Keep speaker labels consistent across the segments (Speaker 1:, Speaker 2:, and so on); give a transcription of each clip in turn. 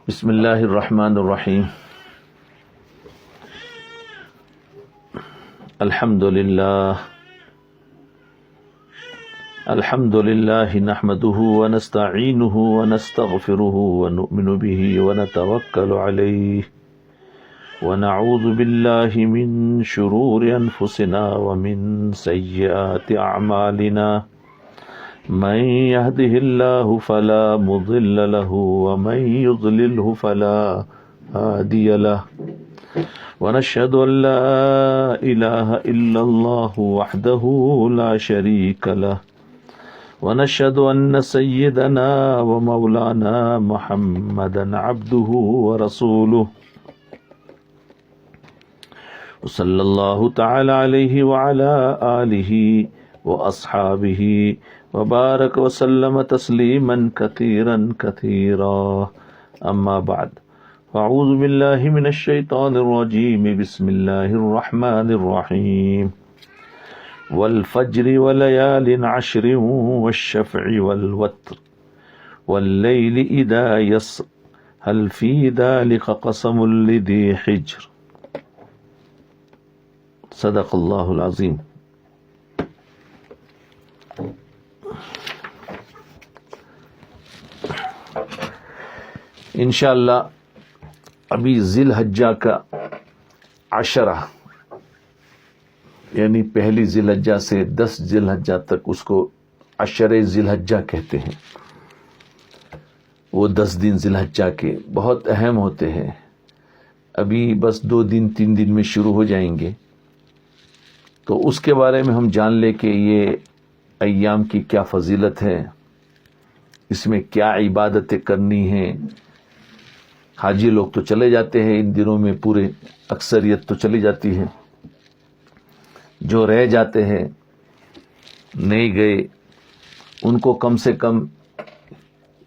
Speaker 1: بسم اللہ الرحمن الرحیم الحمد للہ نحمده ونستعینه ونستغفره ونؤمن به ونتوکل علیہ ونعوذ باللہ من شرور انفسنا ومن سیئات اعمالنا من يهده الله فلا مضل له ومن يضلله فلا هادي له ونشهد أن لا إله إلا الله وحده لا شريك له ونشهد أن سيدنا ومولانا محمدا عبده ورسوله وصلى الله تعالى عليه وعلى آله وأصحابه وبارك وسلم تسلیما كثيرا كثيرا اما بعد فاعوذ باللہ من الشیطان الرجیم بسم اللہ الرحمن الرحیم والفجر وليال عشر والشفع والوتر واللیل اذا یسر هل فی ذلك قسم لذی حجر صدق اللہ العظیم۔ انشاءاللہ ابھی ذی الحجہ کا عشرہ یعنی پہلی ذی الحجہ سے 10 ذی الحجہ تک اس کو عشرہ ذی الحجہ کہتے ہیں۔ وہ 10 دن ذی الحجہ کے بہت اہم ہوتے ہیں۔ ابھی بس 2 دن 3 دن میں شروع ہو جائیں گے، تو اس کے بارے میں ہم جان لیں کہ یہ ایام کی کیا فضیلت ہے، اس میں کیا عبادتیں کرنی ہیں۔ حاجی لوگ تو چلے جاتے ہیں ان دنوں میں، پورے اکثریت تو چلی جاتی ہے، جو رہ جاتے ہیں نہیں گئے ان کو کم سے کم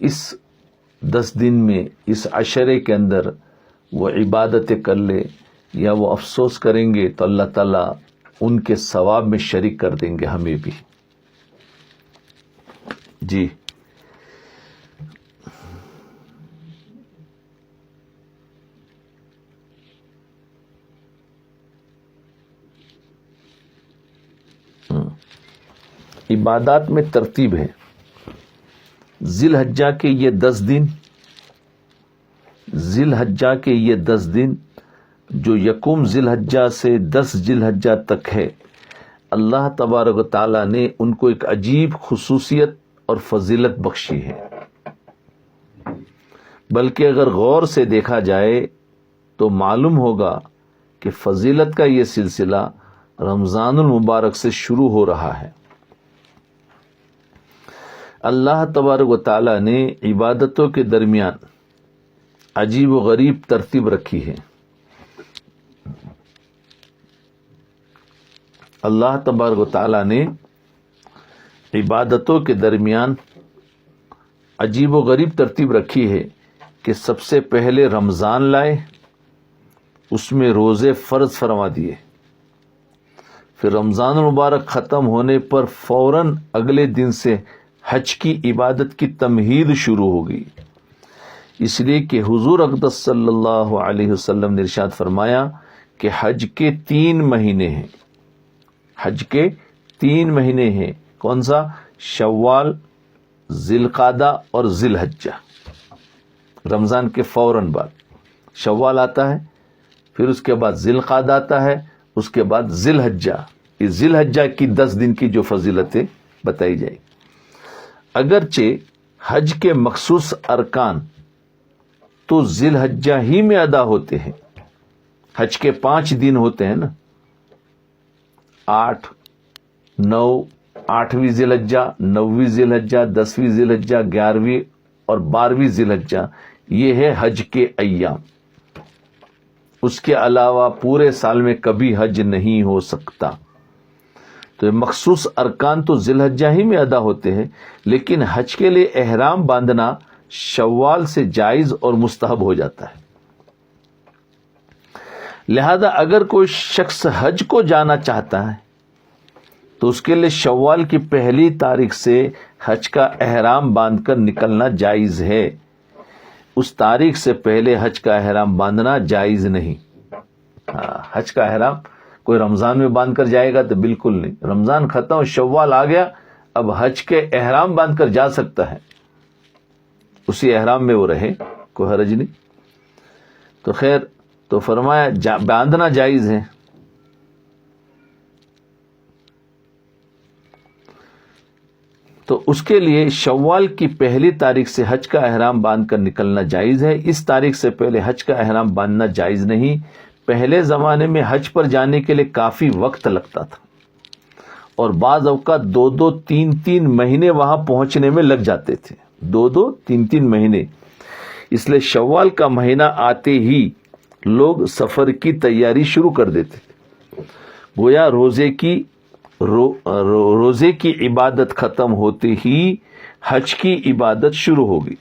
Speaker 1: اس 10 دن میں اس عشرے کے اندر وہ عبادتیں کر لے، یا وہ افسوس کریں گے تو اللہ تعالیٰ ان کے ثواب میں شریک کر دیں گے ہمیں بھی۔ جی عبادات میں ترتیب ہے۔ ذی الحجہ کے یہ 10 دن، ذی الحجہ کے یہ 10 دن جو یکم ذی الحجہ سے 10 ذی الحجہ تک ہے، اللہ تبارک و تعالیٰ نے ان کو ایک عجیب خصوصیت اور فضیلت بخشی ہے۔ بلکہ اگر غور سے دیکھا جائے تو معلوم ہوگا کہ فضیلت کا یہ سلسلہ رمضان المبارک سے شروع ہو رہا ہے۔ اللہ تبارک و تعالیٰ نے عبادتوں کے درمیان عجیب و غریب ترتیب رکھی ہے۔ اللہ تبارک و تعالیٰ نے عبادتوں کے درمیان عجیب و غریب ترتیب رکھی ہے کہ سب سے پہلے رمضان لائے، اس میں روزے فرض فرما دیے، پھر رمضان المبارک ختم ہونے پر فوراً اگلے دن سے حج کی عبادت کی تمہید شروع ہو گئی۔ اس لیے کہ حضور اقدس صلی اللہ علیہ وسلم نے ارشاد فرمایا کہ حج کے 3 مہینے ہیں، حج کے 3 مہینے ہیں۔ کون سا؟ شوال، ذی القعدہ اور ذی الحجہ۔ رمضان کے فوراً بعد شوال آتا ہے، پھر اس کے بعد ذی القعدہ آتا ہے، اس کے بعد ذی الحجہ۔ اس ذی الحجہ کی 10 دن کی جو فضیلتیں بتائی جائیں۔ اگرچہ حج کے مخصوص ارکان تو ذی الحجہ ہی میں ادا ہوتے ہیں، حج کے 5 دن ہوتے ہیں نا، 8، 9، 8ویں ذی الحجہ، 9ویں ذی الحجہ، 10ویں ذی الحجہ، 11ویں اور 12ویں ذی الحجہ، یہ ہے حج کے ایام۔ اس کے علاوہ پورے سال میں کبھی حج نہیں ہو سکتا۔ تو مخصوص ارکان تو ذی الحجہ ہی میں ادا ہوتے ہیں، لیکن حج کے لیے احرام باندھنا شوال سے جائز اور مستحب ہو جاتا ہے۔ لہذا اگر کوئی شخص حج کو جانا چاہتا ہے تو اس کے لیے شوال کی پہلی تاریخ سے حج کا احرام باندھ کر نکلنا جائز ہے۔ اس تاریخ سے پہلے حج کا احرام باندھنا جائز نہیں. حج کا احرام کوئی رمضان میں باندھ کر جائے گا تو بالکل نہیں. رمضان ختم، شوال آ گیا، اب حج کے احرام باندھ کر جا سکتا ہے، اسی احرام میں وہ رہے، کوئی حرج نہیں. تو خیر، تو فرمایا باندھنا جائز ہے. تو اس کے لیے شوال کی پہلی تاریخ سے حج کا احرام باندھ کر نکلنا جائز ہے. اس تاریخ سے پہلے حج کا احرام باندھنا جائز نہیں. پہلے زمانے میں حج پر جانے کے لیے کافی وقت لگتا تھا اور بعض اوقات 2-3 مہینے وہاں پہنچنے میں لگ جاتے تھے، 2-3 مہینے. اس لیے شوال کا مہینہ آتے ہی لوگ سفر کی تیاری شروع کر دیتے تھے. گویا روزے کی عبادت ختم ہوتے ہی حج کی عبادت شروع ہوگی،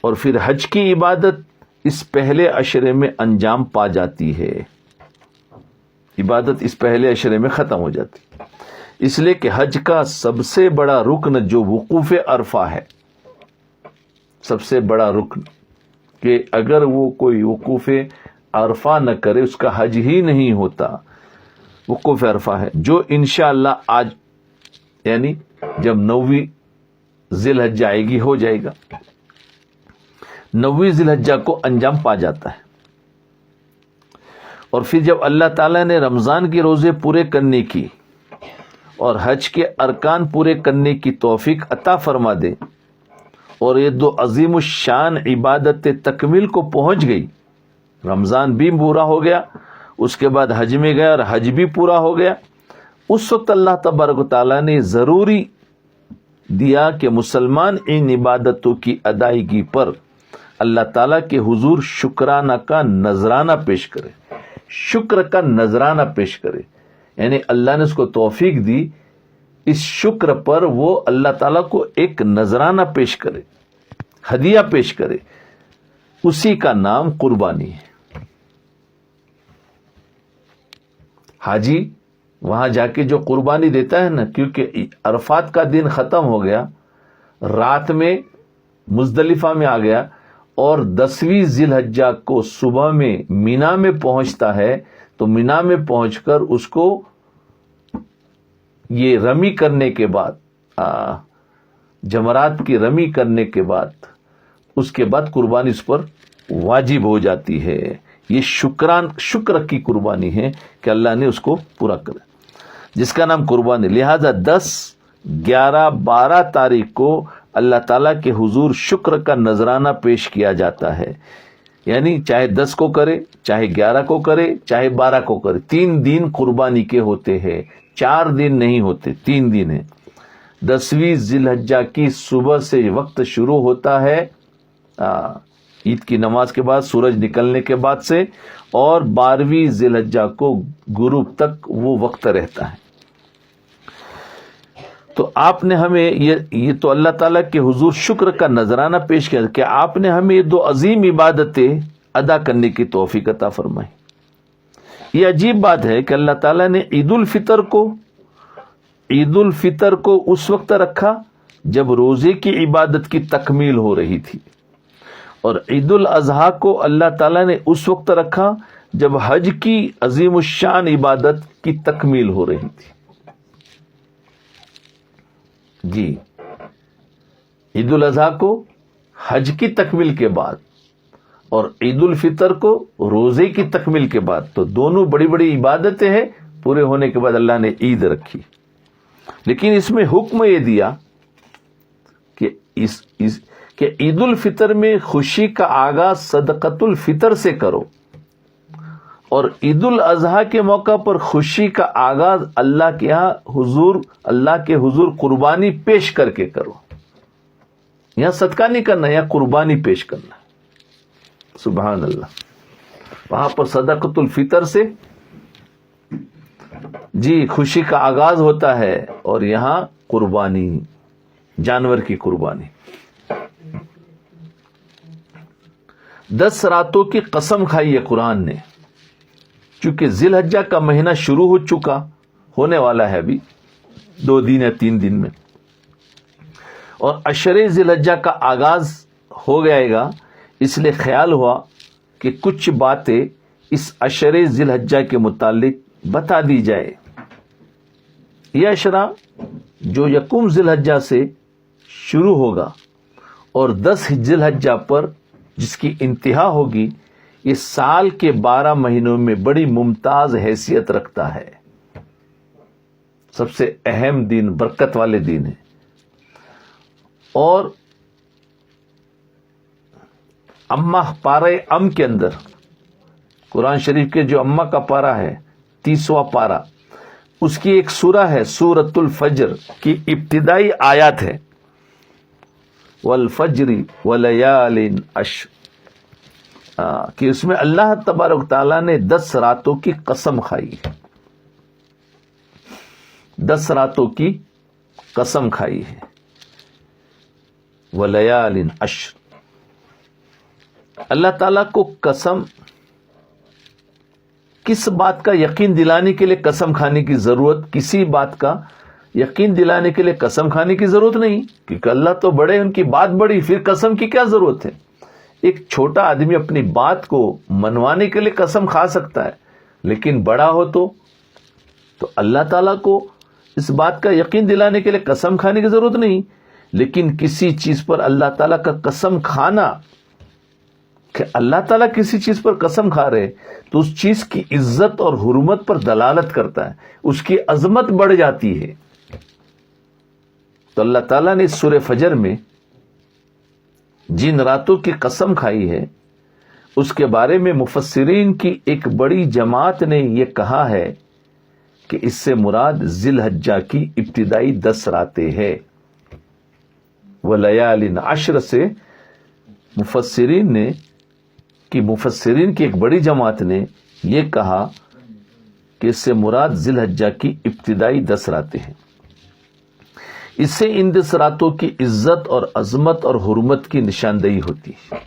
Speaker 1: اور پھر حج کی عبادت اس پہلے عشرے میں انجام پا جاتی ہے. عبادت اس پہلے عشرے میں ختم ہو جاتی، اس لیے کہ حج کا سب سے بڑا رکن جو وقوف عرفہ ہے، سب سے بڑا رکن، کہ اگر وہ کوئی وقوف عرفہ نہ کرے اس کا حج ہی نہیں ہوتا. وقوف عرفہ ہے جو انشاءاللہ آج یعنی جب 9ویں ذی الحجہ آئے گی ہو جائے گا. 9ویں ذی الحجہ کو انجام پا جاتا ہے. اور پھر جب اللہ تعالیٰ نے رمضان کے روزے پورے کرنے کی اور حج کے ارکان پورے کرنے کی توفیق عطا فرما دے اور یہ 2 عظیم الشان عبادت تکمیل کو پہنچ گئی، رمضان بھی پورا ہو گیا، اس کے بعد حج میں گیا اور حج بھی پورا ہو گیا، اس وقت اللہ تبارک و تعالیٰ نے ضروری دیا کہ مسلمان ان عبادتوں کی ادائیگی پر اللہ تعالیٰ کے حضور شکرانہ کا نذرانہ پیش کرے. شکر کا نذرانہ پیش کرے، یعنی اللہ نے اس کو توفیق دی، اس شکر پر وہ اللہ تعالیٰ کو ایک نذرانہ پیش کرے، ہدیہ پیش کرے. اسی کا نام قربانی ہے. حاجی وہاں جا کے جو قربانی دیتا ہے نا، کیونکہ عرفات کا دن ختم ہو گیا، رات میں مزدلفہ میں آ گیا اور 10ویں ذی الحجہ کو صبح میں مینا میں پہنچتا ہے، تو مینا میں پہنچ کر اس کو یہ رمی کرنے کے بعد، جمرات کی رمی کرنے کے بعد، اس کے بعد قربانی اس پر واجب ہو جاتی ہے. یہ شکر کی قربانی ہے کہ اللہ نے اس کو پورا کرا، جس کا نام قربانی. لہذا 10، 11، 12 تاریخ کو اللہ تعالیٰ کے حضور شکر کا نذرانہ پیش کیا جاتا ہے. یعنی چاہے 10 کو کرے، چاہے 11 کو کرے، چاہے 12 کو کرے. 3 دن قربانی کے ہوتے ہیں، 4 دن نہیں ہوتے، 3 دن ہیں. 10ویں ذی الحجہ کی صبح سے وقت شروع ہوتا ہے عید کی نماز کے بعد، سورج نکلنے کے بعد سے، اور 12ویں ذی الحجہ کو غروب تک وہ وقت رہتا ہے. تو آپ نے ہمیں یہ تو اللہ تعالیٰ کے حضور شکر کا نذرانہ پیش کیا کہ آپ نے ہمیں یہ 2 عظیم عبادتیں ادا کرنے کی توفیق عطا فرمائی. یہ عجیب بات ہے کہ اللہ تعالیٰ نے عید الفطر کو اس وقت رکھا جب روزے کی عبادت کی تکمیل ہو رہی تھی، اور عید الاضحیٰ کو اللہ تعالیٰ نے اس وقت رکھا جب حج کی عظیم الشان عبادت کی تکمیل ہو رہی تھی. جی، عید الاضحیٰ کو حج کی تکمیل کے بعد اور عید الفطر کو روزے کی تکمیل کے بعد، تو دونوں بڑی بڑی عبادتیں ہیں. پورے ہونے کے بعد اللہ نے عید رکھی، لیکن اس میں حکم یہ دیا کہ عید الفطر میں خوشی کا آغاز صدقۃ الفطر سے کرو، اور عید الاضحیٰ کے موقع پر خوشی کا آغاز اللہ کے حضور قربانی پیش کر کے کرو. یہاں صدقہ نہیں کرنا، یہاں قربانی پیش کرنا. سبحان اللہ. وہاں پر صدقۃ الفطر سے جی خوشی کا آغاز ہوتا ہے، اور یہاں قربانی، جانور کی قربانی. 10 راتوں کی قسم کھائی ہے قرآن نے، چونکہ ذی الحجہ کا مہینہ شروع ہو چکا، ہونے والا ہے ابھی 2 دن یا 3 دن میں، اور عشرے ذی الحجہ کا آغاز ہو جائے گا، اس لیے خیال ہوا کہ کچھ باتیں اس عشرے ذی الحجہ کے متعلق بتا دی جائے۔ یہ عشرہ جو یکم ذی الحجہ سے شروع ہوگا اور 10 ذی الحجہ پر جس کی انتہا ہوگی، یہ سال کے 12 مہینوں میں بڑی ممتاز حیثیت رکھتا ہے، سب سے اہم دن، برکت والے دن ہے۔ اور اما پارہ ام کے اندر قرآن شریف کے جو اما کا پارہ ہے 30واں پارہ، اس کی ایک سورہ ہے سورۃ الفجر کی ابتدائی آیات ہے، والفجر ولیال عشر، کہ اس میں اللہ تبارک تعالیٰ نے 10 راتوں کی قسم کھائی ہے، 10 راتوں کی قسم کھائی ہے، ولیال عشر۔ اللہ تعالیٰ کو قسم کس بات کا یقین دلانے کے لیے قسم کھانے کی ضرورت، کسی بات کا یقین دلانے کے لیے قسم کھانے کی ضرورت نہیں، کیونکہ اللہ تو بڑے، ان کی بات بڑی، پھر قسم کی کیا ضرورت ہے؟ ایک چھوٹا آدمی اپنی بات کو منوانے کے لیے قسم کھا سکتا ہے، لیکن بڑا ہو تو اللہ تعالیٰ کو اس بات کا یقین دلانے کے لیے قسم کھانے کی ضرورت نہیں۔ لیکن کسی چیز پر اللہ تعالیٰ کا قسم کھانا، کہ اللہ تعالیٰ کسی چیز پر قسم کھا رہے تو اس چیز کی عزت اور حرمت پر دلالت کرتا ہے، اس کی عظمت بڑھ جاتی ہے۔ تو اللہ تعالیٰ نے سورہ فجر میں جن راتوں کی قسم کھائی ہے اس کے بارے میں مفسرین کی ایک بڑی جماعت نے یہ کہا ہے کہ اس سے مراد ذی الحجہ کی ابتدائی 10 راتیں ہیں۔ ولیال عشر سے مفسرین کی ایک بڑی جماعت نے یہ کہا کہ اس سے مراد ذی الحجہ کی ابتدائی 10 راتیں ہیں۔ اس سے ان 10 راتوں کی عزت اور عظمت اور حرمت کی نشاندہی ہوتی ہے۔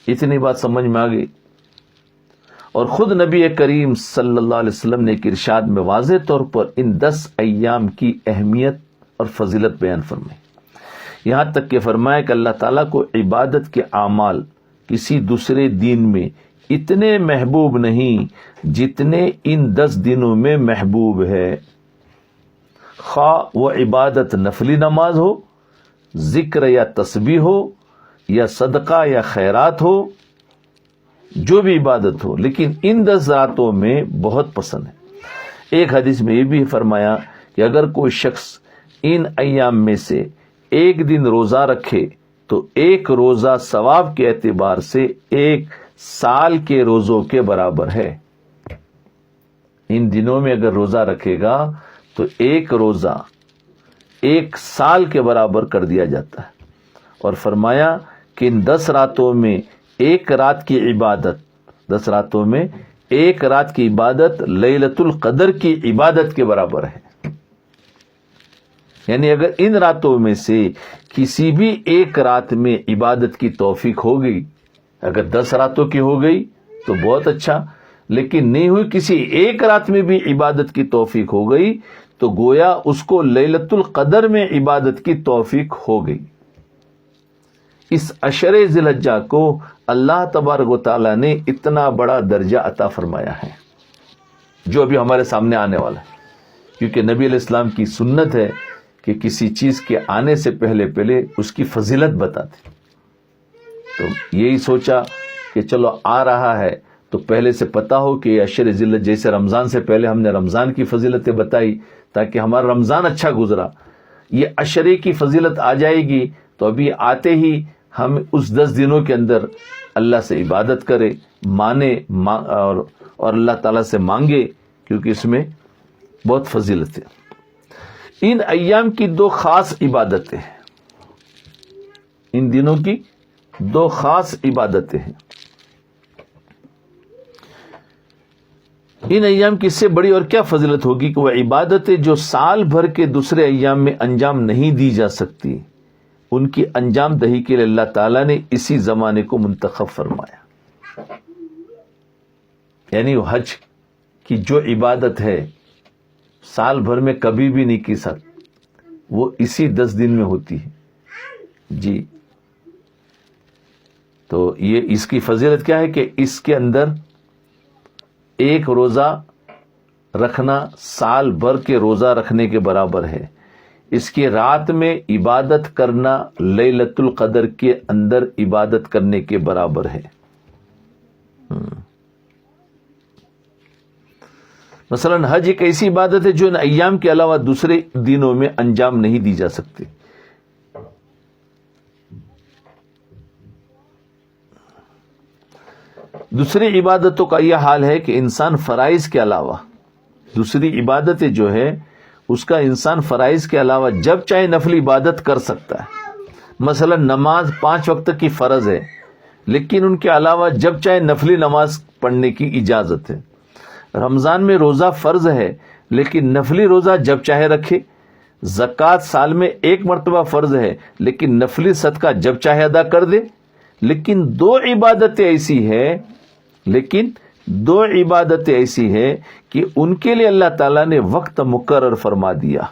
Speaker 1: اتنی بات سمجھ میں آ گئی۔ اور خود نبی کریم صلی اللہ علیہ وسلم نے ایک ارشاد میں واضح طور پر ان 10 ایام کی اہمیت اور فضیلت بیان فرمائی، یہاں تک کہ فرمایا کہ اللہ تعالیٰ کو عبادت کے اعمال کسی دوسرے دین میں اتنے محبوب نہیں جتنے ان 10 دنوں میں محبوب ہے، خواہ وہ عبادت نفلی نماز ہو، ذکر یا تسبیح ہو، یا صدقہ یا خیرات ہو، جو بھی عبادت ہو، لیکن ان 10 راتوں میں بہت پسند ہے۔ ایک حدیث میں یہ بھی فرمایا کہ اگر کوئی شخص ان ایام میں سے ایک دن روزہ رکھے تو ایک روزہ ثواب کے اعتبار سے 1 سال کے روزوں کے برابر ہے۔ ان دنوں میں اگر روزہ رکھے گا تو ایک روزہ 1 سال کے برابر کر دیا جاتا ہے۔ اور فرمایا کہ ان 10 راتوں میں ایک رات کی عبادت، 10 راتوں میں ایک رات کی عبادت لیلۃ القدر کی عبادت کے برابر ہے۔ یعنی اگر ان راتوں میں سے کسی بھی ایک رات میں عبادت کی توفیق ہو گئی، اگر 10 راتوں کی ہو گئی تو بہت اچھا، لیکن نہیں ہوئی، کسی ایک رات میں بھی عبادت کی توفیق ہو گئی تو گویا اس کو لیلۃ القدر میں عبادت کی توفیق ہو گئی۔ اس عشرے ذی الحجہ کو اللہ تبارک و تعالیٰ نے اتنا بڑا درجہ عطا فرمایا ہے جو ابھی ہمارے سامنے آنے والا ہے، کیونکہ نبی علیہ السلام کی سنت ہے کہ کسی چیز کے آنے سے پہلے اس کی فضیلت بتاتے، تو یہی سوچا کہ چلو آ رہا ہے تو پہلے سے پتا ہو کہ عشرے ذی الحجہ، جیسے رمضان سے پہلے ہم نے رمضان کی فضیلتیں بتائی تاکہ ہمارا رمضان اچھا گزرا، یہ عشرے کی فضیلت آ جائے گی تو ابھی آتے ہی ہم اس 10 دنوں کے اندر اللہ سے عبادت کرے، مانے اور اللہ تعالیٰ سے مانگے، کیونکہ اس میں بہت فضیلت ہے۔ ان ایام کی 2 خاص عبادتیں ہیں، ان دنوں کی 2 خاص عبادتیں ہیں۔ ان ایام کی اس سے بڑی اور کیا فضیلت ہوگی کہ وہ عبادتیں جو سال بھر کے دوسرے ایام میں انجام نہیں دی جا سکتی، ان کی انجام دہی کے لیے اللہ تعالیٰ نے اسی زمانے کو منتخب فرمایا۔ یعنی حج کی جو عبادت ہے سال بھر میں کبھی بھی نہیں کی سکتی، وہ اسی 10 دن میں ہوتی ہے۔ جی تو یہ اس کی فضیلت کیا ہے کہ اس کے اندر ایک روزہ رکھنا سال بھر کے روزہ رکھنے کے برابر ہے. اس کی رات میں عبادت کرنا لیلۃ القدر کے اندر عبادت کرنے کے برابر ہے. مثلا حج ایک ایسی عبادت ہے جو ان ایام کے علاوہ دوسرے دنوں میں انجام نہیں دی جا سکتی. دوسری عبادتوں کا یہ حال ہے کہ انسان فرائض کے علاوہ دوسری عبادتیں جو ہے اس کا انسان فرائض کے علاوہ جب چاہے نفل عبادت کر سکتا ہے. مثلا نماز 5 وقت کی فرض ہے لیکن ان کے علاوہ جب چاہے نفلی نماز پڑھنے کی اجازت ہے. رمضان میں روزہ فرض ہے لیکن نفلی روزہ جب چاہے رکھے. زکوٰۃ سال میں 1 مرتبہ فرض ہے لیکن نفلی صدقہ جب چاہے ادا کر دے. لیکن دو عبادتیں ایسی ہیں کہ ان کے لیے اللہ تعالیٰ نے وقت مقرر فرما دیا.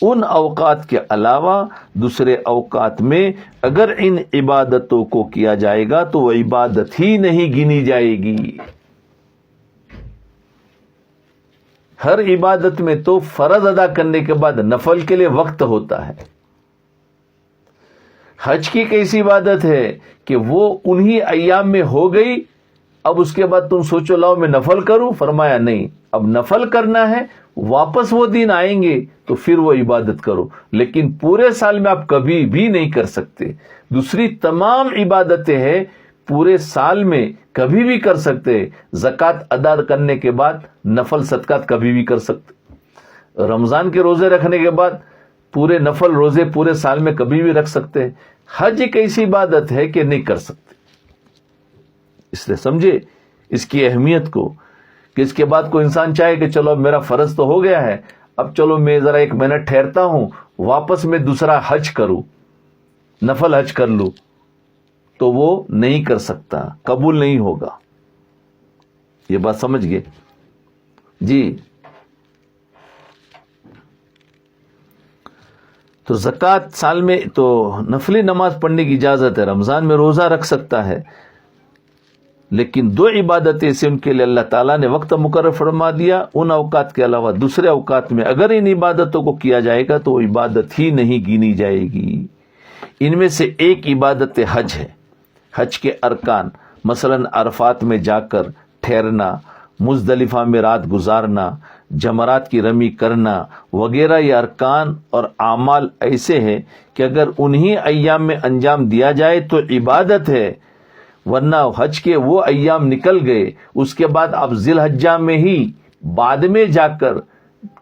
Speaker 1: ان اوقات کے علاوہ دوسرے اوقات میں اگر ان عبادتوں کو کیا جائے گا تو وہ عبادت ہی نہیں گنی جائے گی. ہر عبادت میں تو فرض ادا کرنے کے بعد نفل کے لیے وقت ہوتا ہے. حج کی کیسی عبادت ہے کہ وہ انہی ایام میں ہو گئی, اب اس کے بعد تم سوچو لاؤ میں نفل کروں, فرمایا نہیں, اب نفل کرنا ہے, واپس وہ دن آئیں گے تو پھر وہ عبادت کرو, لیکن پورے سال میں آپ کبھی بھی نہیں کر سکتے. دوسری تمام عبادتیں ہیں پورے سال میں کبھی بھی کر سکتے. زکوٰۃ ادا کرنے کے بعد نفل صدقات کبھی بھی کر سکتے. رمضان کے روزے رکھنے کے بعد پورے نفل روزے پورے سال میں کبھی بھی رکھ سکتے ہیں. حج ایک ایسی عبادت ہے کہ نہیں کر سکتے. اس لیے سمجھے اس کی اہمیت کو کہ اس کے بعد کوئی انسان چاہے کہ چلو اب میرا فرض تو ہو گیا ہے, اب چلو میں ذرا 1 مہینہ ٹھہرتا ہوں, واپس میں دوسرا حج کروں, نفل حج کر لوں, تو وہ نہیں کر سکتا, قبول نہیں ہوگا. یہ بات سمجھ گئے جی. تو زکوٰۃ سال میں تو نفلی نماز پڑھنے کی اجازت ہے, رمضان میں روزہ رکھ سکتا ہے, لیکن 2 عبادتیں سے ان کے لیے اللہ تعالیٰ نے وقت مقرر فرما دیا. ان اوقات کے علاوہ دوسرے اوقات میں اگر ان عبادتوں کو کیا جائے گا تو وہ عبادت ہی نہیں گنی جائے گی. ان میں سے ایک عبادت حج ہے. حج کے ارکان مثلا عرفات میں جا کر ٹھہرنا, مزدلفہ میں رات گزارنا, جمرات کی رمی کرنا وغیرہ, یہ ارکان اور اعمال ایسے ہیں کہ اگر انہی ایام میں انجام دیا جائے تو عبادت ہے, ورنہ حج کے وہ ایام نکل گئے, اس کے بعد آپ ذی الحجہ میں ہی بعد میں جا کر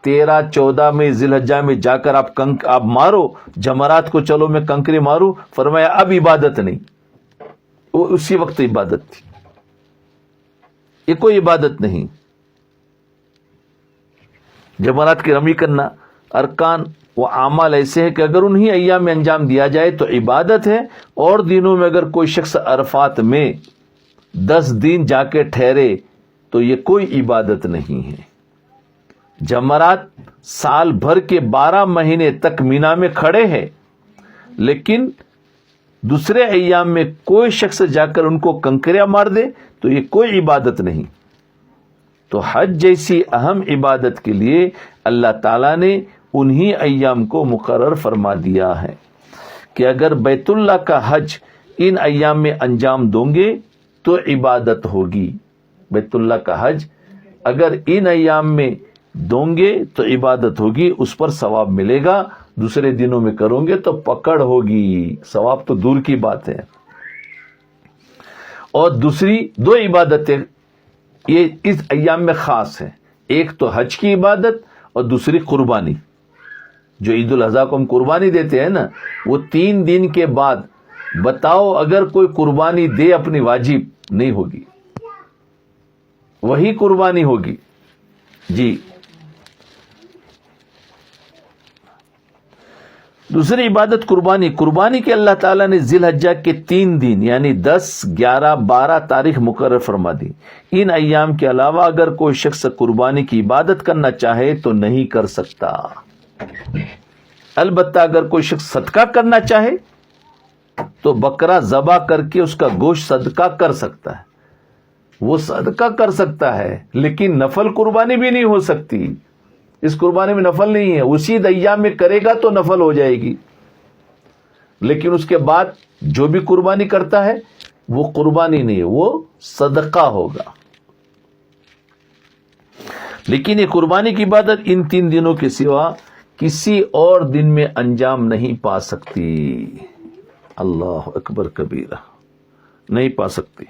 Speaker 1: 13-14 میں ذی الحجہ میں جا کر آپ مارو جمرات کو, چلو میں کنکری ماروں, فرمایا اب عبادت نہیں, وہ اسی وقت عبادت تھی, یہ کوئی عبادت نہیں. جمرات کی رمی کرنا ارکان وہ اعمال ایسے ہیں کہ اگر انہی ایام میں انجام دیا جائے تو عبادت ہے, اور دنوں میں اگر کوئی شخص عرفات میں 10 دن جا کے ٹھہرے تو یہ کوئی عبادت نہیں ہے. جمرات سال بھر کے 12 مہینے تک مینا میں کھڑے ہیں, لیکن دوسرے ایام میں کوئی شخص جا کر ان کو کنکریاں مار دے تو یہ کوئی عبادت نہیں. تو حج جیسی اہم عبادت کے لیے اللہ تعالیٰ نے انہی ایام کو مقرر فرما دیا ہے کہ اگر بیت اللہ کا حج ان ایام میں انجام دوں گے تو عبادت ہوگی. بیت اللہ کا حج اگر ان ایام میں دوں گے تو عبادت ہوگی, اس پر ثواب ملے گا. دوسرے دنوں میں کروں گے تو پکڑ ہوگی, ثواب تو دور کی بات ہے. اور دوسری 2 عبادتیں یہ اس ایام میں خاص ہیں, ایک تو حج کی عبادت اور دوسری قربانی. جو عید الاضحیٰ کو ہم قربانی دیتے ہیں نا, وہ 3 دن کے بعد بتاؤ اگر کوئی قربانی دے اپنی واجب نہیں ہوگی, وہی قربانی ہوگی جی. دوسری عبادت قربانی کے اللہ تعالیٰ نے ذی الحجہ کے 3 دن یعنی 10, 11, 12 تاریخ مقرر فرما دی. ان ایام کے علاوہ اگر کوئی شخص قربانی کی عبادت کرنا چاہے تو نہیں کر سکتا. البتہ اگر کوئی شخص صدقہ کرنا چاہے تو بکرا ذبح کر کے اس کا گوشت صدقہ کر سکتا ہے، وہ صدقہ کر سکتا ہے، لیکن نفل قربانی بھی نہیں ہو سکتی. اس قربانی میں نفل نہیں ہے. اسی ایام میں کرے گا تو نفل ہو جائے گی، لیکن اس کے بعد جو بھی قربانی کرتا ہے وہ قربانی نہیں ہے، وہ صدقہ ہوگا. لیکن یہ قربانی کی عبادت ان 3 دنوں کے سوا کسی اور دن میں انجام نہیں پا سکتی. اللہ اکبر کبیرہ، نہیں پا سکتی.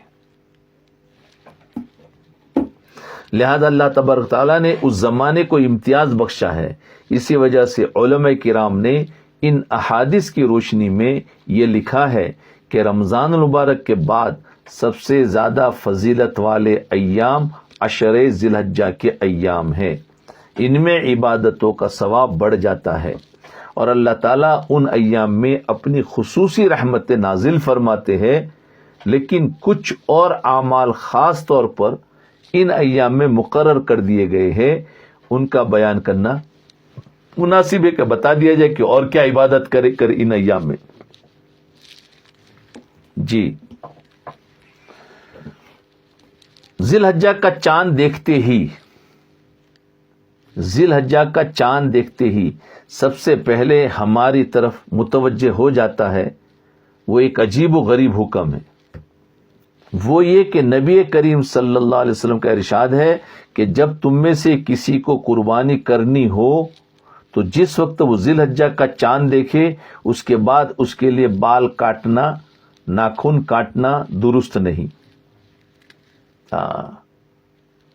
Speaker 1: لہذا اللہ تبارک تعالیٰ نے اس زمانے کو امتیاز بخشا ہے. اسی وجہ سے علماء کرام نے ان احادیث کی روشنی میں یہ لکھا ہے کہ رمضان المبارک کے بعد سب سے زیادہ فضیلت والے ایام 10 ذی الحجہ کے ایام ہیں. ان میں عبادتوں کا ثواب بڑھ جاتا ہے، اور اللہ تعالیٰ ان ایام میں اپنی خصوصی رحمت نازل فرماتے ہیں. لیکن کچھ اور اعمال خاص طور پر ان ایام میں مقرر کر دیے گئے ہیں، ان کا بیان کرنا مناسب ہے کہ بتا دیا جائے کہ اور کیا عبادت کرے کر ان ایام میں. جی، ذی الحجہ کا چاند دیکھتے ہی سب سے پہلے ہماری طرف متوجہ ہو جاتا ہے وہ ایک عجیب و غریب حکم ہے. وہ یہ کہ نبی کریم صلی اللہ علیہ وسلم کا ارشاد ہے کہ جب تم میں سے کسی کو قربانی کرنی ہو تو جس وقت وہ ذی الحجہ کا چاند دیکھے اس کے بعد اس کے لیے بال کاٹنا، ناخن کاٹنا درست نہیں.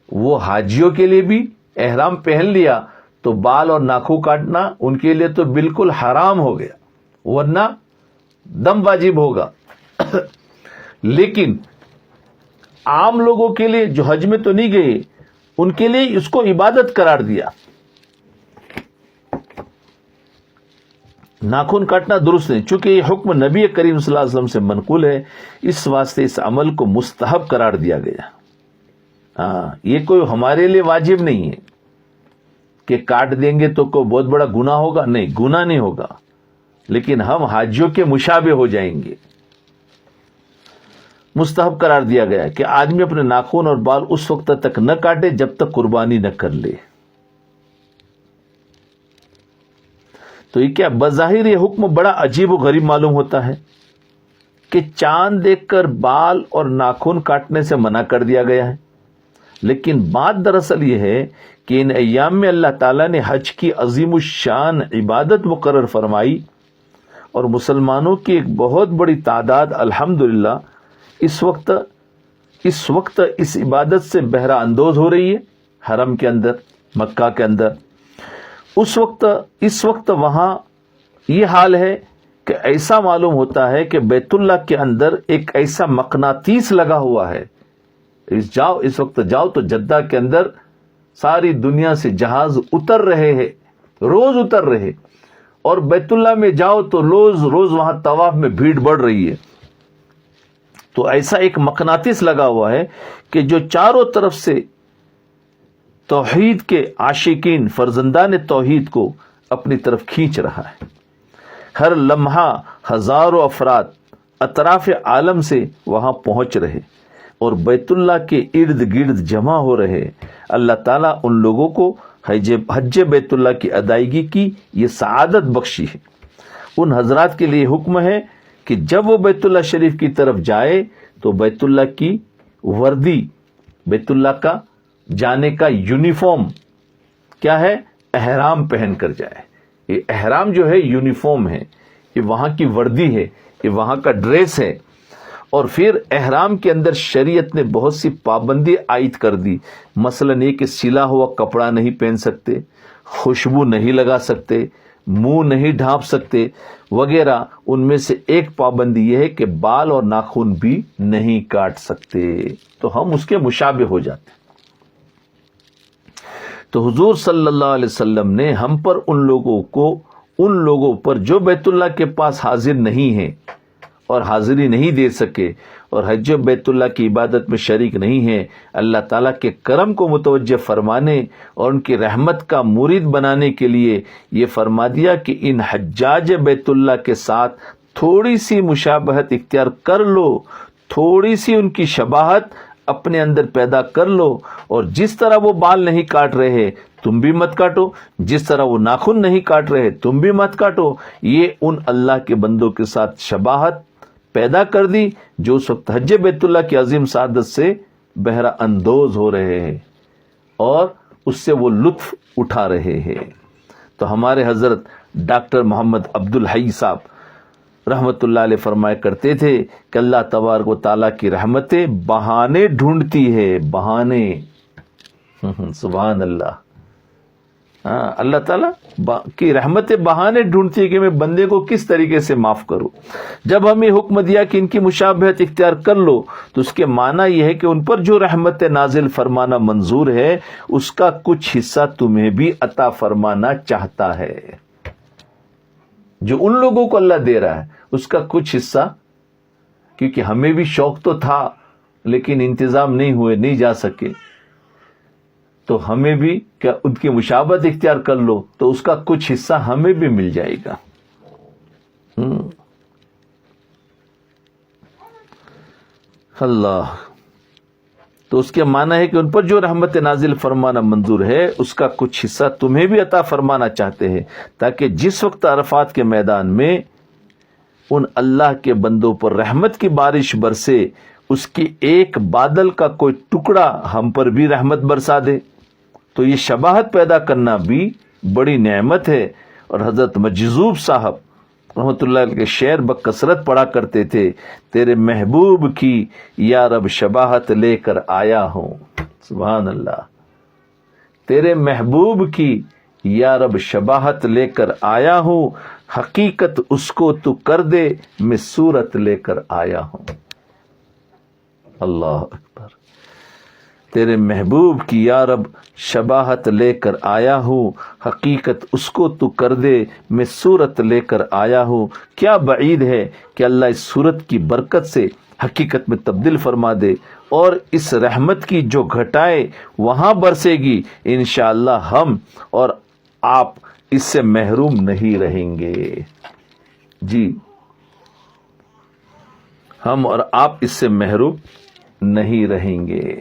Speaker 1: وہ حاجیوں کے لیے بھی احرام پہن لیا تو بال اور ناخن کاٹنا ان کے لیے تو بالکل حرام ہو گیا، ورنہ دم واجب ہوگا. لیکن عام لوگوں کے لیے جو حج میں تو نہیں گئے، ان کے لیے اس کو عبادت قرار دیا. ناخن کاٹنا درست نہیں، چونکہ یہ حکم نبی کریم صلی اللہ علیہ وسلم سے منقول ہے، اس واسطے اس عمل کو مستحب قرار دیا گیا. یہ کوئی ہمارے لیے واجب نہیں ہے کہ کاٹ دیں گے تو کوئی بہت بڑا گناہ ہوگا، نہیں، گناہ نہیں ہوگا، لیکن ہم حاجیوں کے مشابہ ہو جائیں گے. مستحب قرار دیا گیا کہ آدمی اپنے ناخن اور بال اس وقت تک نہ کاٹے جب تک قربانی نہ کر لے. تو یہ کیا بظاہر یہ حکم بڑا عجیب و غریب معلوم ہوتا ہے کہ چاند دیکھ کر بال اور ناخن کاٹنے سے منع کر دیا گیا ہے، لیکن بات دراصل یہ ہے کہ ان ایام میں اللہ تعالیٰ نے حج کی عظیم الشان عبادت مقرر فرمائی، اور مسلمانوں کی ایک بہت بڑی تعداد الحمدللہ اس وقت اس عبادت سے بہرہ اندوز ہو رہی ہے. حرم کے اندر، مکہ کے اندر اس وقت وہاں یہ حال ہے کہ ایسا معلوم ہوتا ہے کہ بیت اللہ کے اندر ایک ایسا مقناطیس لگا ہوا ہے. اس وقت جاؤ تو جدہ کے اندر ساری دنیا سے جہاز اتر رہے ہیں، روز اتر رہے، اور بیت اللہ میں جاؤ تو روز وہاں طواف میں بھیڑ بڑھ رہی ہے. تو ایسا ایک مقناطیس لگا ہوا ہے کہ جو چاروں طرف سے توحید کے عاشقین، فرزندان توحید کو اپنی طرف کھینچ رہا ہے. ہر لمحہ ہزاروں افراد اطراف عالم سے وہاں پہنچ رہے اور بیت اللہ کے ارد گرد جمع ہو رہے. اللہ تعالیٰ ان لوگوں کو حج بیت اللہ کی ادائیگی کی یہ سعادت بخشی ہے. ان حضرات کے لیے حکم ہے کہ جب وہ بیت اللہ شریف کی طرف جائے تو بیت اللہ کی وردی، بیت اللہ کا جانے کا یونیفارم کیا ہے، احرام پہن کر جائے. یہ احرام جو ہے یونیفارم ہے، یہ وہاں کی وردی ہے، یہ وہاں کا ڈریس ہے. اور پھر احرام کے اندر شریعت نے بہت سی پابندی عائد کر دی. مثلا یہ کہ سلا ہوا کپڑا نہیں پہن سکتے، خوشبو نہیں لگا سکتے، منہ نہیں ڈھانپ سکتے وغیرہ. ان میں سے ایک پابندی یہ ہے کہ بال اور ناخن بھی نہیں کاٹ سکتے. تو ہم اس کے مشابہ ہو جاتے. تو حضور صلی اللہ علیہ وسلم نے ہم پر ان لوگوں پر جو بیت اللہ کے پاس حاضر نہیں ہیں اور حاضری نہیں دے سکے اور حج بیت اللہ کی عبادت میں شریک نہیں ہیں، اللہ تعالیٰ کے کرم کو متوجہ فرمانے اور ان کی رحمت کا مرید بنانے کے لیے یہ فرما دیا کہ ان حجاج بیت اللہ کے ساتھ تھوڑی سی مشابہت اختیار کر لو، تھوڑی سی ان کی شباہت اپنے اندر پیدا کر لو، اور جس طرح وہ بال نہیں کاٹ رہے تم بھی مت کاٹو، جس طرح وہ ناخن نہیں کاٹ رہے تم بھی مت کاٹو۔ یہ ان اللہ کے بندوں کے ساتھ شباہت پیدا کر دی جو اس وقت حج بیت اللہ کی عظیم سعادت سے بہرہ اندوز ہو رہے ہیں اور اس سے وہ لطف اٹھا رہے ہیں۔ تو ہمارے حضرت ڈاکٹر محمد عبدالحی صاحب رحمت اللہ علیہ فرمایا کرتے تھے کہ اللہ تبارک و تعالیٰ کی رحمتیں بہانے ڈھونڈتی ہے، بہانے۔ سبحان اللہ۔ اللہ تعالیٰ کی رحمتیں بہانے ڈھونڈتی ہے کہ میں بندے کو کس طریقے سے معاف کروں۔ جب ہمیں حکم دیا کہ ان کی مشابہت اختیار کر لو تو اس کے معنی یہ ہے کہ ان پر جو رحمت نازل فرمانا منظور ہے اس کا کچھ حصہ تمہیں بھی عطا فرمانا چاہتا ہے۔ جو ان لوگوں کو اللہ دے رہا ہے اس کا کچھ حصہ، کیونکہ ہمیں بھی شوق تو تھا لیکن انتظام نہیں ہوئے، نہیں جا سکے، تو ہمیں بھی کیا ان کی مشابہت اختیار کر لو تو اس کا کچھ حصہ ہمیں بھی مل جائے گا۔ اللہ، تو اس کے معنی ہے کہ ان پر جو رحمت نازل فرمانا منظور ہے اس کا کچھ حصہ تمہیں بھی عطا فرمانا چاہتے ہیں، تاکہ جس وقت عرفات کے میدان میں ان اللہ کے بندوں پر رحمت کی بارش برسے اس کی ایک بادل کا کوئی ٹکڑا ہم پر بھی رحمت برسا دے۔ تو یہ شباہت پیدا کرنا بھی بڑی نعمت ہے۔ اور حضرت مجذوب صاحب رحمت اللہ علیہ کے شعر بکثرت پڑھا کرتے تھے، تیرے محبوب کی یا رب شباہت لے کر آیا ہوں۔ سبحان اللہ۔ تیرے محبوب کی یا رب شباہت لے کر آیا ہوں، حقیقت اس کو تو کر دے میں صورت لے کر آیا ہوں۔ اللہ اکبر۔ تیرے محبوب کی یا رب شباہت لے کر آیا ہوں، حقیقت اس کو تو کر دے میں صورت لے کر آیا ہوں۔ کیا بعید ہے کہ اللہ اس صورت کی برکت سے حقیقت میں تبدیل فرما دے، اور اس رحمت کی جو گھٹائے وہاں برسے گی انشاءاللہ ہم اور آپ اس سے محروم نہیں رہیں گے۔ جی، ہم اور آپ اس سے محروم نہیں رہیں گے۔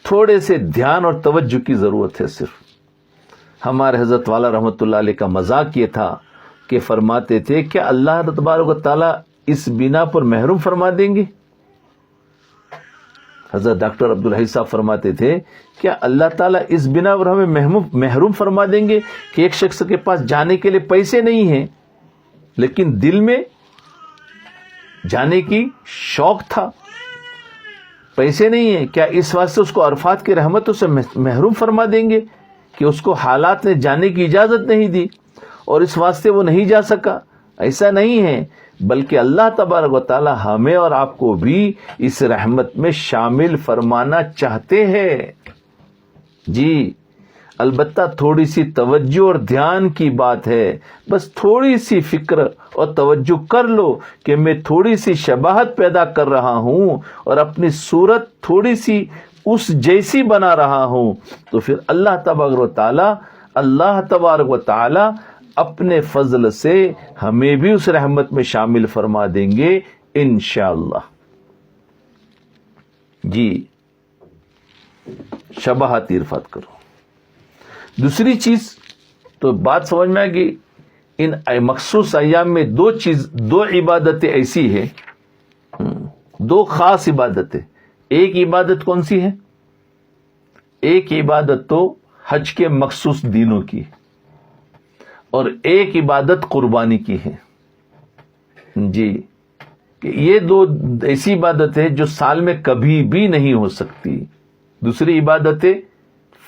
Speaker 1: تھوڑے سے دھیان اور توجہ کی ضرورت ہے صرف۔ ہمارے حضرت والا رحمت اللہ علیہ کا مذاق یہ تھا کہ فرماتے تھے کہ اللہ تبارک و تعالیٰ اس بنا پر محروم فرما دیں گے۔ حضرت ڈاکٹر عبدالحی صاحب فرماتے تھے کیا اللہ تعالیٰ اس بنا پر ہمیں محروم فرما دیں گے کہ ایک شخص کے پاس جانے کے لیے پیسے نہیں ہیں لیکن دل میں جانے کی شوق تھا، پیسے نہیں ہیں، کیا اس واسطے اس کو عرفات کی رحمتوں سے محروم فرما دیں گے کہ اس کو حالات نے جانے کی اجازت نہیں دی اور اس واسطے وہ نہیں جا سکا؟ ایسا نہیں ہے، بلکہ اللہ تبارک و تعالی ہمیں اور آپ کو بھی اس رحمت میں شامل فرمانا چاہتے ہیں۔ جی، البتہ تھوڑی سی توجہ اور دھیان کی بات ہے، بس تھوڑی سی فکر اور توجہ کر لو کہ میں تھوڑی سی شباہت پیدا کر رہا ہوں اور اپنی صورت تھوڑی سی اس جیسی بنا رہا ہوں، تو پھر اللہ تبارک و تعالی اپنے فضل سے ہمیں بھی اس رحمت میں شامل فرما دیں گے انشاءاللہ۔ جی، شباہت عرفات کرو۔ دوسری چیز تو بات سمجھ میں آئے گی، ان مخصوص ایام میں دو عبادتیں ایسی ہیں، دو خاص عبادتیں۔ ایک عبادت کون سی ہے؟ ایک عبادت تو حج کے مخصوص دنوں کی، اور ایک عبادت قربانی کی ہے۔ جی، کہ یہ دو ایسی عبادتیں جو سال میں کبھی بھی نہیں ہو سکتی۔ دوسری عبادتیں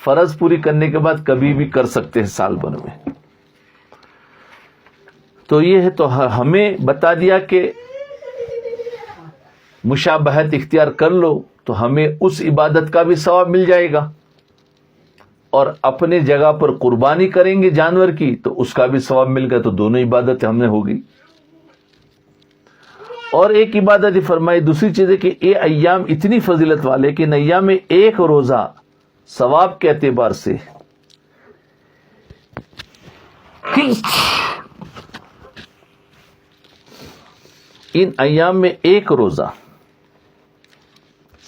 Speaker 1: فرض پوری کرنے کے بعد کبھی بھی کر سکتے ہیں سال بھر میں۔ تو یہ ہے، تو ہمیں بتا دیا کہ مشابہت اختیار کر لو تو ہمیں اس عبادت کا بھی ثواب مل جائے گا، اور اپنے جگہ پر قربانی کریں گے جانور کی تو اس کا بھی ثواب مل گا، تو دونوں عبادتیں ہم نے ہوگی۔ اور ایک عبادت ہی فرمائی، دوسری چیز ہے کہ یہ ایام اتنی فضیلت والے کہ ان ایام میں ایک روزہ ثواب کے اعتبار سے ان ایام میں ایک روزہ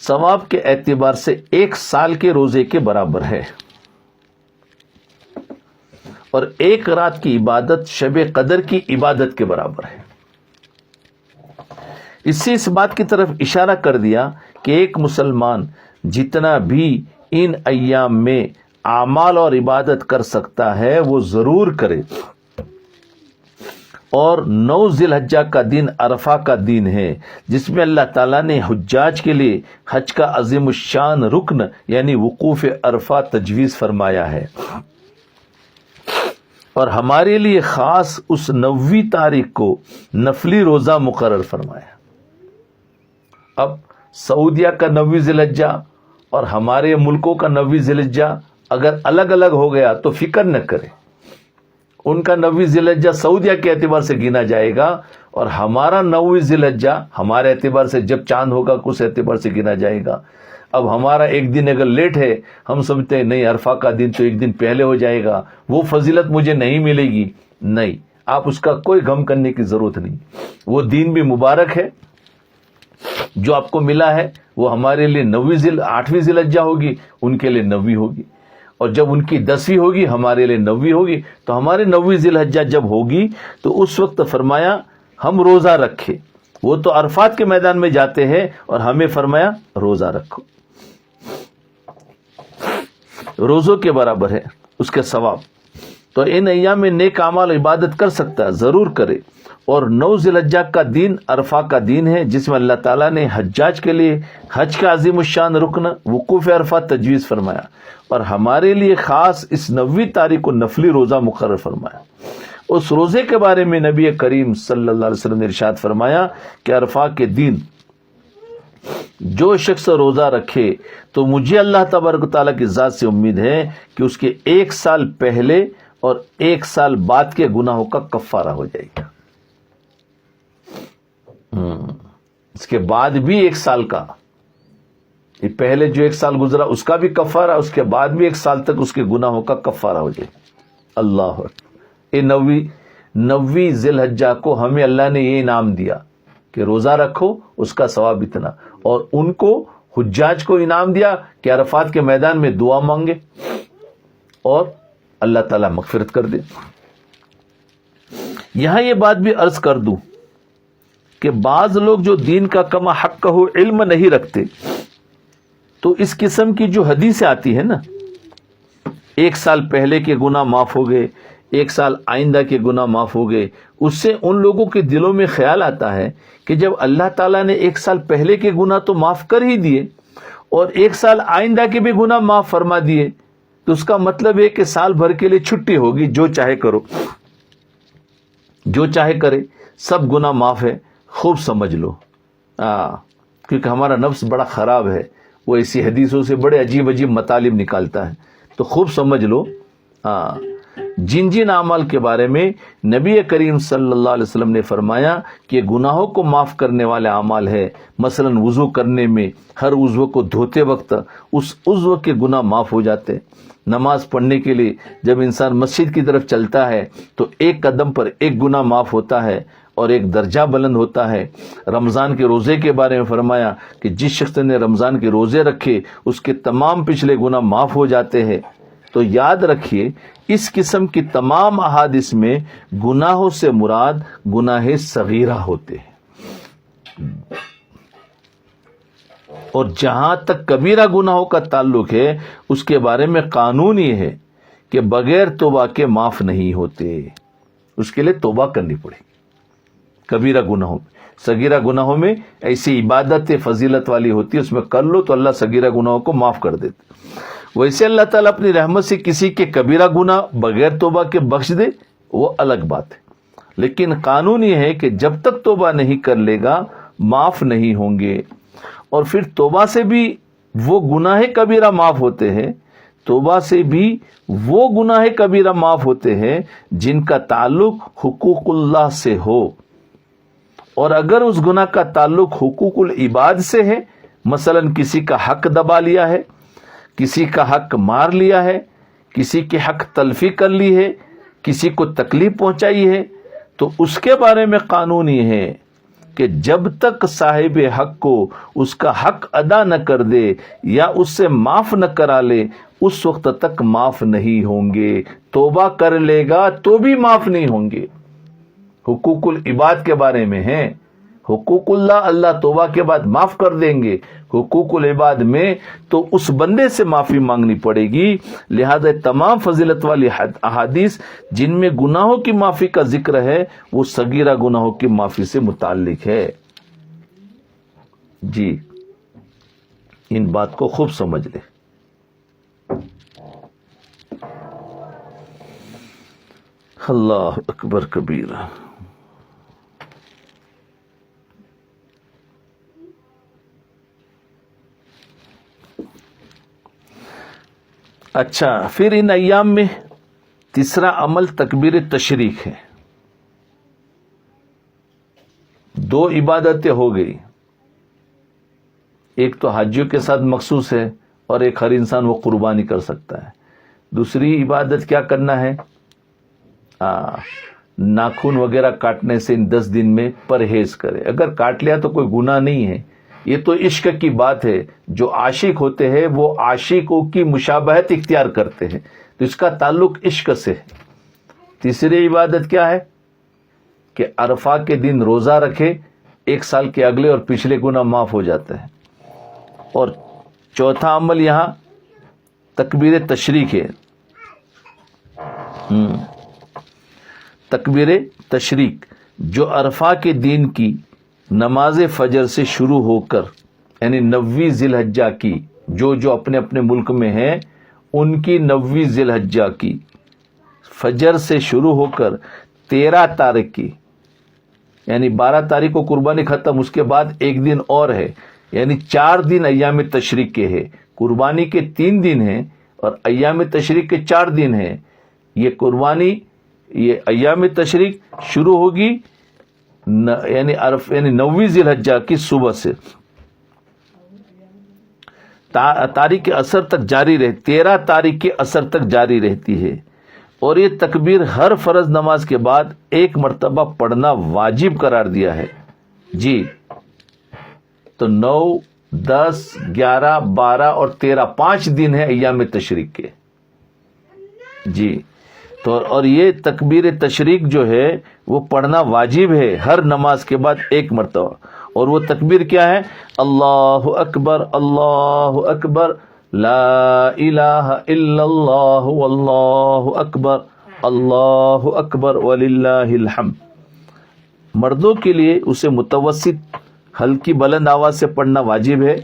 Speaker 1: ثواب کے اعتبار سے 1 سال کے روزے کے برابر ہے، اور 1 رات کی عبادت شب قدر کی عبادت کے برابر ہے۔ اس سے اس بات کی طرف اشارہ کر دیا کہ ایک مسلمان جتنا بھی ان ایام میں اعمال اور عبادت کر سکتا ہے وہ ضرور کرے۔ اور 9 ذی الحجہ کا دن عرفہ کا دن ہے، جس میں اللہ تعالیٰ نے حجاج کے لیے حج کا عظیم الشان رکن یعنی وقوف عرفہ تجویز فرمایا ہے، اور ہمارے لیے خاص اس 9ویں تاریخ کو نفلی روزہ مقرر فرمایا۔ اب سعودیہ کا 9 ذی الحجہ اور ہمارے ملکوں کا 9 ذی الحجہ اگر الگ الگ ہو گیا تو فکر نہ کرے، ان کا 9 ذی الحجہ سعودیہ کے اعتبار سے گنا جائے گا، اور ہمارا 9 ذی الحجہ ہمارے اعتبار سے جب چاند ہوگا اس اعتبار سے گنا جائے گا۔ اب ہمارا ایک دن اگر لیٹ ہے، ہم سمجھتے ہیں نہیں عرفہ کا دن تو ایک دن پہلے ہو جائے گا، وہ فضیلت مجھے نہیں ملے گی۔ نہیں، آپ اس کا کوئی غم کرنے کی ضرورت نہیں، وہ دن بھی مبارک ہے، جو آپ کو ملا ہے وہ ہمارے لیے 8ویں ذی الحجہ ہوگی، ان کے لیے 9ویں ہوگی، اور جب ان کی 10ویں ہوگی ہمارے لیے 9ویں ہوگی۔ تو ہمارے 9ویں ذی الحجہ جب ہوگی تو اس وقت فرمایا ہم روزہ رکھے، وہ تو عرفات کے میدان میں جاتے ہیں اور ہمیں فرمایا روزہ رکھو، روزوں کے برابر ہے اس کے ثواب۔ تو ان ایام میں نیک اعمال عبادت کر سکتا ہے، ضرور کرے۔ اور 9 ذی الحجہ کا دن عرفہ کا دن ہے، جس میں اللہ تعالیٰ نے حجاج کے لیے حج کا عظیم الشان رکن وقوف عرفہ تجویز فرمایا، اور ہمارے لیے خاص اس 9ویں تاریخ کو نفلی روزہ مقرر فرمایا۔ اس روزے کے بارے میں نبی کریم صلی اللہ علیہ وسلم نے ارشاد فرمایا کہ عرفہ کے دن جو شخص روزہ رکھے تو مجھے اللہ تبارک و تعالیٰ کی ذات سے امید ہے کہ اس کے 1 سال پہلے اور 1 سال بعد کے گناہوں کا کفارہ ہو جائے گا۔ اس کے بعد بھی 1 سال کا، یہ پہلے جو 1 سال گزرا اس کا بھی کفارہ، اس کے بعد بھی 1 سال تک اس کے گناہوں کا کفارہ ہو جائے۔ اللہ اکبر۔ یہ 9ویں ذی الحجہ کو ہمیں اللہ نے یہ انعام دیا کہ روزہ رکھو، اس کا ثواب اتنا، اور ان کو حجاج کو انعام دیا کہ عرفات کے میدان میں دعا مانگے اور اللہ تعالیٰ مغفرت کر دے۔ یہاں یہ بات بھی عرض کر دوں کہ بعض لوگ جو دین کا کما حق ہو علم نہیں رکھتے، تو اس قسم کی جو حدیثیں آتی ہے نا، 1 سال پہلے کے گناہ معاف ہو گئے، 1 سال آئندہ کے گناہ معاف ہو گئے، اس سے ان لوگوں کے دلوں میں خیال آتا ہے کہ جب اللہ تعالیٰ نے 1 سال پہلے کے گناہ تو معاف کر ہی دیے اور 1 سال آئندہ کے بھی گناہ معاف فرما دیے، تو اس کا مطلب ہے کہ سال بھر کے لیے چھٹی ہوگی، جو چاہے کرو، جو چاہے کرے، سب گناہ معاف ہے۔ خوب سمجھ لو، کیونکہ ہمارا نفس بڑا خراب ہے، وہ ایسی حدیثوں سے بڑے عجیب عجیب مطالب نکالتا ہے، تو خوب سمجھ لو۔ جن جن اعمال کے بارے میں نبی کریم صلی اللہ علیہ وسلم نے فرمایا کہ گناہوں کو معاف کرنے والے اعمال ہے، مثلا وضو کرنے میں ہر عضو کو دھوتے وقت اس عضو کے گناہ معاف ہو جاتے، نماز پڑھنے کے لیے جب انسان مسجد کی طرف چلتا ہے تو 1 قدم پر 1 گناہ معاف ہوتا ہے اور 1 درجہ بلند ہوتا ہے۔ رمضان کے روزے کے بارے میں فرمایا کہ جس شخص نے رمضان کے روزے رکھے اس کے تمام پچھلے گناہ معاف ہو جاتے ہیں۔ تو یاد رکھیے، اس قسم کی تمام احادیث میں گناہوں سے مراد گناہ صغیرہ ہوتے ہیں، اور جہاں تک کبیرہ گناہوں کا تعلق ہے اس کے بارے میں قانون یہ ہے کہ بغیر توبہ کے معاف نہیں ہوتے، اس کے لیے توبہ کرنی پڑے گی۔ کبیرہ گناہوں میں، صغیرہ گناہوں میں ایسی عبادت فضیلت والی ہوتی ہے، اس میں کر لو تو اللہ صغیرہ گناہوں کو معاف کر دیتے۔ ویسے اللہ تعالیٰ اپنی رحمت سے کسی کے کبیرہ گناہ بغیر توبہ کے بخش دے، وہ الگ بات ہے، لیکن قانون یہ ہے کہ جب تک توبہ نہیں کر لے گا معاف نہیں ہوں گے۔ اور پھر توبہ سے بھی وہ گناہ کبیرہ معاف ہوتے ہیں، توبہ سے بھی وہ گناہ کبیرہ معاف ہوتے ہیں جن کا تعلق حقوق اللہ سے ہو، اور اگر اس گناہ کا تعلق حقوق العباد سے ہے، مثلا کسی کا حق دبا لیا ہے، کسی کا حق مار لیا ہے، کسی کے حق تلفی کر لی ہے، کسی کو تکلیف پہنچائی ہے تو اس کے بارے میں قانون یہ ہے کہ جب تک صاحب حق کو اس کا حق ادا نہ کر دے یا اس سے معاف نہ کرا لے اس وقت تک معاف نہیں ہوں گے. توبہ کر لے گا تو بھی معاف نہیں ہوں گے. حقوق العباد کے بارے میں ہیں. حقوق اللہ توبہ کے بعد معاف کر دیں گے. حقوق العباد میں تو اس بندے سے معافی مانگنی پڑے گی. لہذا تمام فضیلت والی احادیث جن میں گناہوں کی معافی کا ذکر ہے وہ صغیرہ گناہوں کی معافی سے متعلق ہے. جی ان بات کو خوب سمجھ لیں. اللہ اکبر کبیرہ. اچھا پھر ان ایام میں تیسرا عمل تکبیر تشریق ہے. دو عبادتیں ہو گئی. ایک تو حاجیوں کے ساتھ مخصوص ہے اور ایک ہر انسان وہ قربانی کر سکتا ہے. دوسری عبادت کیا کرنا ہے؟ ناخن وغیرہ کاٹنے سے ان 10 دن میں پرہیز کرے. اگر کاٹ لیا تو کوئی گناہ نہیں ہے. یہ تو عشق کی بات ہے. جو عاشق ہوتے ہیں وہ عاشقوں کی مشابہت اختیار کرتے ہیں تو اس کا تعلق عشق سے ہے. تیسری عبادت کیا ہے کہ عرفہ کے دن روزہ رکھے. 1 سال کے اگلے اور پچھلے گناہ معاف ہو جاتے ہیں. اور چوتھا عمل یہاں تکبیر تشریق ہے. تکبیر تشریق جو عرفہ کے دن کی نماز فجر سے شروع ہو کر یعنی 9ویں ذی الحجہ کی جو اپنے اپنے ملک میں ہیں ان کی 9ویں ذی الحجہ کی فجر سے شروع ہو کر 13 تاریخ کی یعنی 12 تاریخ کو قربانی ختم. اس کے بعد ایک دن اور ہے یعنی 4 دن ایام تشریق کے ہیں. قربانی کے 3 دن ہیں اور ایام تشریق کے 4 دن ہیں. یہ ایام تشریق شروع ہوگی یعنی 9ویں ذی الحجہ کی صبح سے تاریخ عصر تک جاری 13 تاریخ کے عصر تک جاری رہتی ہے. اور یہ تکبیر ہر فرض نماز کے بعد 1 مرتبہ پڑھنا واجب قرار دیا ہے. جی تو 9, 10, 11, 12 اور 13 5 دن ہیں ایام تشریق کے. جی تو اور یہ تکبیر تشریق جو ہے وہ پڑھنا واجب ہے ہر نماز کے بعد 1 مرتبہ. اور وہ تکبیر کیا ہے؟ اللہ اکبر اللہ اکبر لا الہ الا اللہ واللہ اکبر اللہ اکبر وللہ الحمد. مردوں کے لیے اسے متوسط ہلکی بلند آواز سے پڑھنا واجب ہے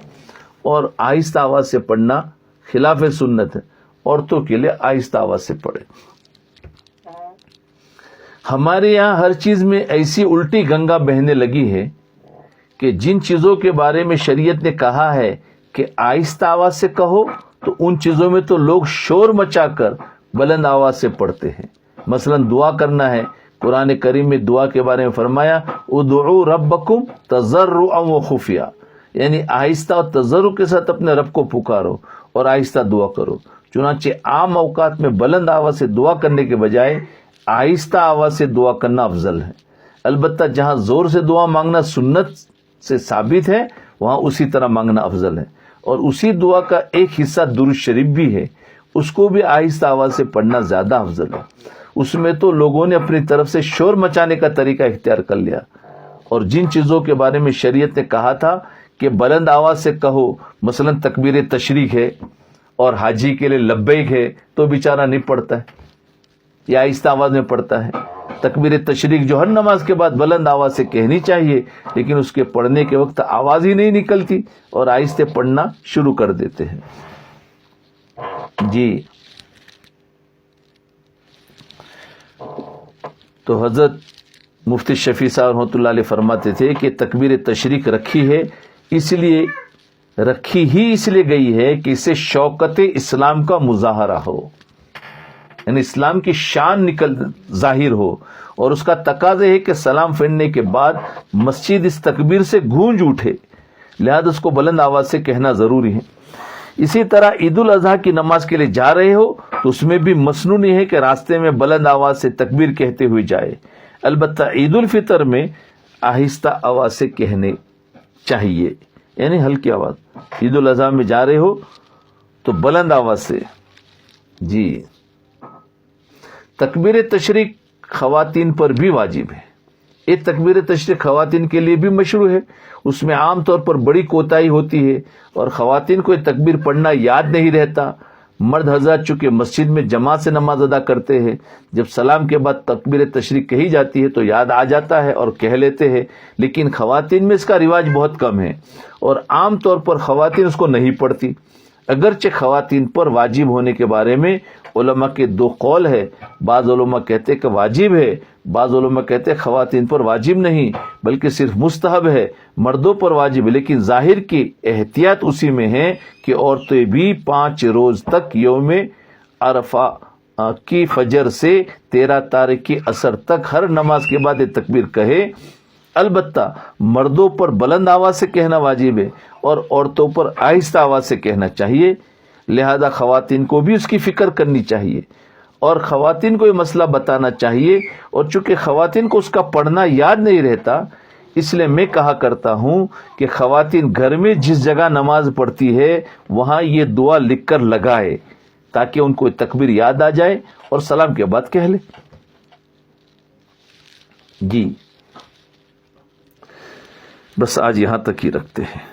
Speaker 1: اور آہستہ آواز سے پڑھنا خلاف سنت ہے. عورتوں کے لیے آہستہ آواز سے پڑھے. ہمارے یہاں ہر چیز میں ایسی الٹی گنگا بہنے لگی ہے کہ جن چیزوں کے بارے میں شریعت نے کہا ہے کہ آہستہ آواز سے کہو تو ان چیزوں میں تو لوگ شور مچا کر بلند آواز سے پڑھتے ہیں. مثلا دعا کرنا ہے. قرآن کریم میں دعا کے بارے میں فرمایا ادعوا ربکم تضرعا وخفیا یعنی آہستہ اور تضرع کے ساتھ اپنے رب کو پکارو اور آہستہ دعا کرو. چنانچہ عام اوقات میں بلند آواز سے دعا کرنے کے بجائے آہستہ آواز سے دعا کرنا افضل ہے. البتہ جہاں زور سے دعا مانگنا سنت سے ثابت ہے وہاں اسی طرح مانگنا افضل ہے. اور اسی دعا کا ایک حصہ درود شریف بھی ہے. اس کو بھی آہستہ آواز سے پڑھنا زیادہ افضل ہے. اس میں تو لوگوں نے اپنی طرف سے شور مچانے کا طریقہ اختیار کر لیا. اور جن چیزوں کے بارے میں شریعت نے کہا تھا کہ بلند آواز سے کہو مثلا تکبیر تشریق ہے اور حاجی کے لیے لبیک ہے تو بیچارہ نہیں پڑھتا ہے یا آہستہ آواز میں پڑھتا ہے. تکبیر تشریق جو ہر نماز کے بعد بلند آواز سے کہنی چاہیے لیکن اس کے پڑھنے کے وقت آواز ہی نہیں نکلتی اور آہستہ پڑھنا شروع کر دیتے ہیں. جی تو حضرت مفتی شفیع صاحب رحمۃ اللہ علیہ فرماتے تھے کہ تکبیر تشریق رکھی ہے اس لیے گئی ہے کہ اسے شوکت اسلام کا مظاہرہ ہو یعنی اسلام کی شان ظاہر ہو اور اس کا تقاضا ہے کہ سلام پھیرنے کے بعد مسجد اس تکبیر سے گونج اٹھے. لہذا اس کو بلند آواز سے کہنا ضروری ہے. اسی طرح عید الاضحیٰ کی نماز کے لیے جا رہے ہو تو اس میں بھی مسنونی ہے کہ راستے میں بلند آواز سے تکبیر کہتے ہوئے جائے. البتہ عید الفطر میں آہستہ آواز سے کہنے چاہیے، یعنی ہلکی آواز. عید الاضحیٰ میں جا رہے ہو تو بلند آواز سے. جی، تکبیر تشریق خواتین پر بھی واجب ہے. یہ تکبیر تشریق خواتین کے لیے بھی مشروع ہے. اس میں عام طور پر بڑی کوتاہی ہوتی ہے اور خواتین کو یہ تکبیر پڑھنا یاد نہیں رہتا. مرد حضرات چونکہ مسجد میں جماعت سے نماز ادا کرتے ہیں، جب سلام کے بعد تکبیر تشریق کہی جاتی ہے تو یاد آ جاتا ہے اور کہہ لیتے ہیں. لیکن خواتین میں اس کا رواج بہت کم ہے اور عام طور پر خواتین اس کو نہیں پڑھتی. اگرچہ خواتین پر واجب ہونے کے بارے میں علماء کے دو قول ہے. بعض علماء کہتے کہ واجب ہے، بعض علماء کہتے خواتین پر واجب نہیں بلکہ صرف مستحب ہے، مردوں پر واجب ہے. لیکن ظاہر کی احتیاط اسی میں ہے کہ عورتیں بھی 5 روز تک یوم عرفہ کی فجر سے 13 تاریخ کی عصر تک ہر نماز کے بعد یہ تکبیر کہے. البتہ مردوں پر بلند آواز سے کہنا واجب ہے اور عورتوں پر آہستہ آواز سے کہنا چاہیے. لہذا خواتین کو بھی اس کی فکر کرنی چاہیے اور خواتین کو یہ مسئلہ بتانا چاہیے. اور چونکہ خواتین کو اس کا پڑھنا یاد نہیں رہتا، اس لیے میں کہا کرتا ہوں کہ خواتین گھر میں جس جگہ نماز پڑھتی ہے وہاں یہ دعا لکھ کر لگائے تاکہ ان کو تکبیر یاد آ جائے اور سلام کے بعد کہہ لے. جی، بس آج یہاں تک ہی رکھتے ہیں.